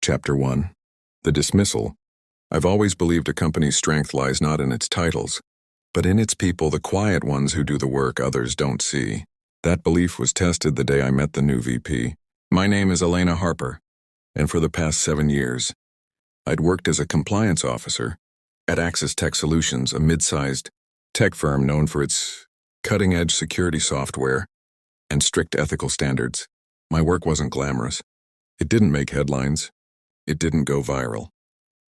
Chapter 1. The Dismissal. I've always believed a company's strength lies not in its titles, but in its people, the quiet ones who do the work others don't see. That belief was tested the day I met the new VP. My name is Elena Harper, and for the past 7 years, I'd worked as a compliance officer at Axis Tech Solutions, a mid-sized tech firm known for its cutting-edge security software and strict ethical standards. My work wasn't glamorous. It didn't make headlines. It didn't go viral.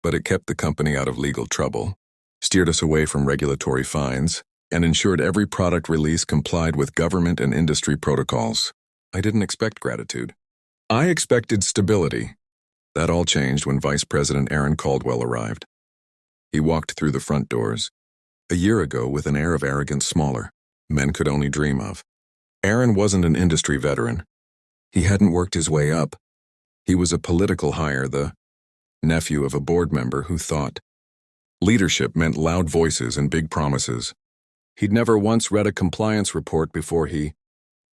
But it kept the company out of legal trouble, steered us away from regulatory fines, and ensured every product release complied with government and industry protocols. I didn't expect gratitude. I expected stability. That all changed when Vice President Aaron Caldwell arrived. He walked through the front doors, a year ago, with an air of arrogance smaller men could only dream of. Aaron wasn't an industry veteran. He hadn't worked his way up. He was a political hire, the nephew of a board member who thought leadership meant loud voices and big promises. He'd never once read a compliance report before he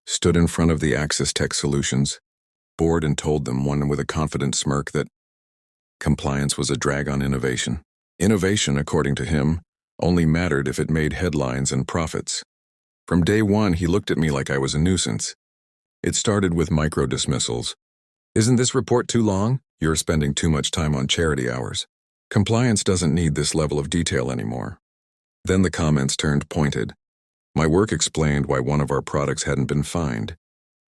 stood in front of the Axis Tech Solutions board and told them, one with a confident smirk, that compliance was a drag on innovation. Innovation, according to him, only mattered if it made headlines and profits. From day one, he looked at me like I was a nuisance. It started with micro-dismissals. Isn't this report too long? You're spending too much time on charity hours. Compliance doesn't need this level of detail anymore. Then the comments turned pointed. My work explained why one of our products hadn't been fined,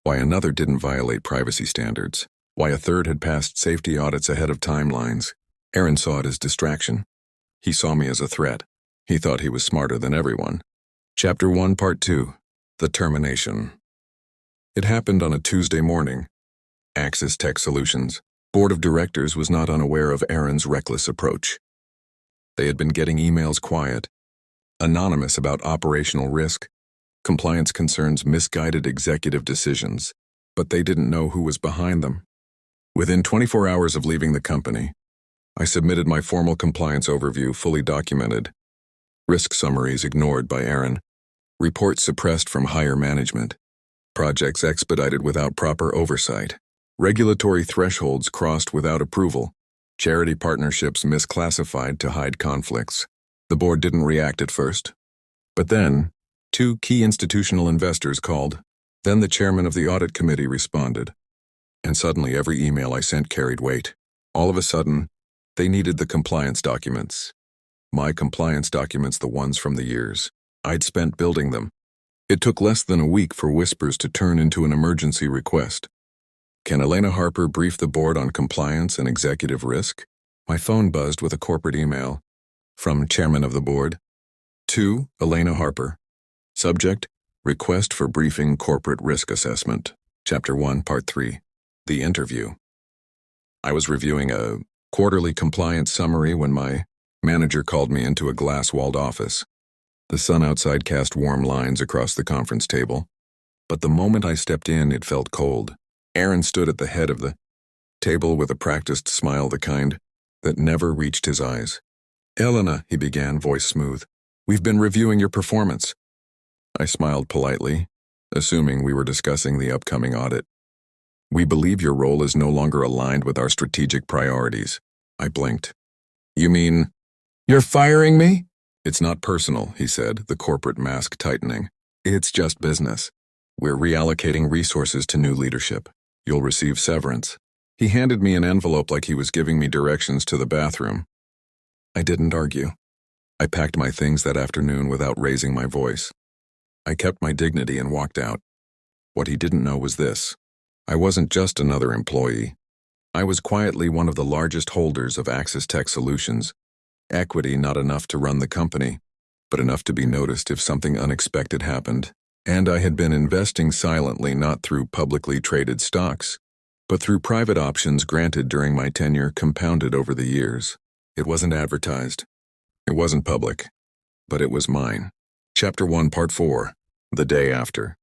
why another didn't violate privacy standards, why a third had passed safety audits ahead of timelines. Aaron saw it as distraction. He saw me as a threat. He thought he was smarter than everyone. Chapter 1, Part 2. The Termination. It happened on a Tuesday morning. Axis Tech Solutions board of directors was not unaware of Aaron's reckless approach. They had been getting emails quiet, anonymous, about operational risk, compliance concerns, misguided executive decisions, but they didn't know who was behind them. Within 24 hours of leaving the company, I submitted my formal compliance overview, fully documented. Risk summaries ignored by Aaron, reports suppressed from higher management, projects expedited without proper oversight, regulatory thresholds crossed without approval, charity partnerships misclassified to hide conflicts. The board didn't react at first. But then, 2 key institutional investors called. Then the chairman of the audit committee responded. And suddenly every email I sent carried weight. All of a sudden, they needed the compliance documents. My compliance documents, the ones from the years I'd spent building them. It took less than a week for whispers to turn into an emergency request. Can Elena Harper brief the board on compliance and executive risk? My phone buzzed with a corporate email from chairman of the board. To Elena Harper. Subject: Request for briefing corporate risk assessment. Chapter 1, Part 3. The Interview. I was reviewing a quarterly compliance summary when my manager called me into a glass-walled office. The sun outside cast warm lines across the conference table, but the moment I stepped in, it felt cold. Aaron stood at the head of the table with a practiced smile, the kind that never reached his eyes. "Elena," he began, voice smooth, "we've been reviewing your performance." I smiled politely, assuming we were discussing the upcoming audit. "We believe your role is no longer aligned with our strategic priorities." I blinked. "You mean you're firing me?" "It's not personal," he said, the corporate mask tightening. "It's just business. We're reallocating resources to new leadership. You'll receive severance." He handed me an envelope like he was giving me directions to the bathroom. I didn't argue. I packed my things that afternoon without raising my voice. I kept my dignity and walked out. What he didn't know was this: I wasn't just another employee. I was quietly one of the largest holders of Axis Tech Solutions. Equity not enough to run the company, but enough to be noticed if something unexpected happened. And I had been investing silently, not through publicly traded stocks, but through private options granted during my tenure, compounded over the years. It wasn't advertised. It wasn't public, but it was mine. Chapter 1, Part 4. The Day After.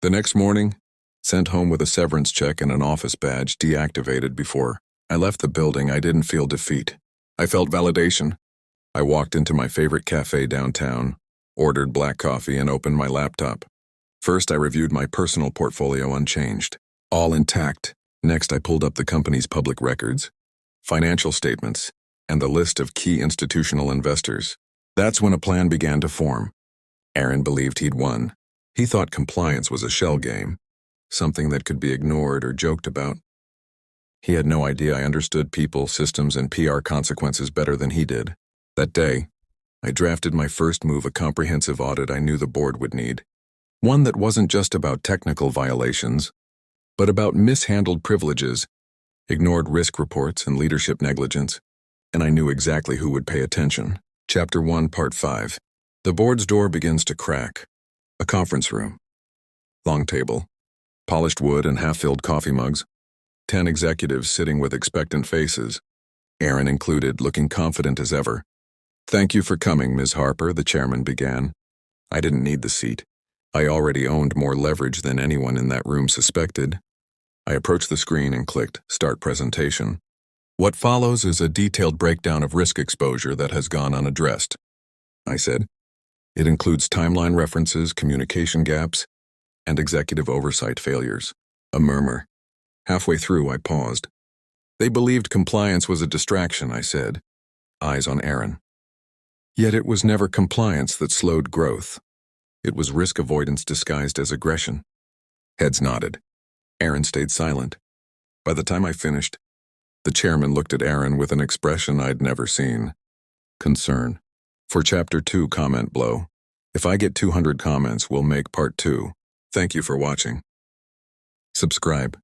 The next morning, sent home with a severance check and an office badge deactivated before I left the building, I didn't feel defeat. I felt validation. I walked into my favorite cafe downtown, ordered black coffee, and opened my laptop. First, I reviewed my personal portfolio unchanged, all intact. Next, I pulled up the company's public records, financial statements, and the list of key institutional investors. That's when a plan began to form. Aaron believed he'd won. He thought compliance was a shell game, something that could be ignored or joked about. He had no idea I understood people, systems, and PR consequences better than he did. That day, I drafted my first move, a comprehensive audit I knew the board would need. One that wasn't just about technical violations, but about mishandled privileges, ignored risk reports, and leadership negligence. And I knew exactly who would pay attention. Chapter 1, Part 5. The board's door begins to crack. A conference room. Long table. Polished wood and half-filled coffee mugs. 10 executives sitting with expectant faces, Aaron included, looking confident as ever. "Thank you for coming, Ms. Harper," the chairman began. I didn't need the seat. I already owned more leverage than anyone in that room suspected. I approached the screen and clicked Start Presentation. "What follows is a detailed breakdown of risk exposure that has gone unaddressed," I said. "It includes timeline references, communication gaps, and executive oversight failures." A murmur. Halfway through, I paused. "They believed compliance was a distraction," I said, eyes on Aaron. Yet it was never compliance that slowed growth. It was risk avoidance disguised as aggression. Heads nodded. Aaron stayed silent. By the time I finished, the chairman looked at Aaron with an expression I'd never seen. Concern. "For Chapter 2, comment below. If I get 200 comments, we'll make Part 2. Thank you for watching." Subscribe.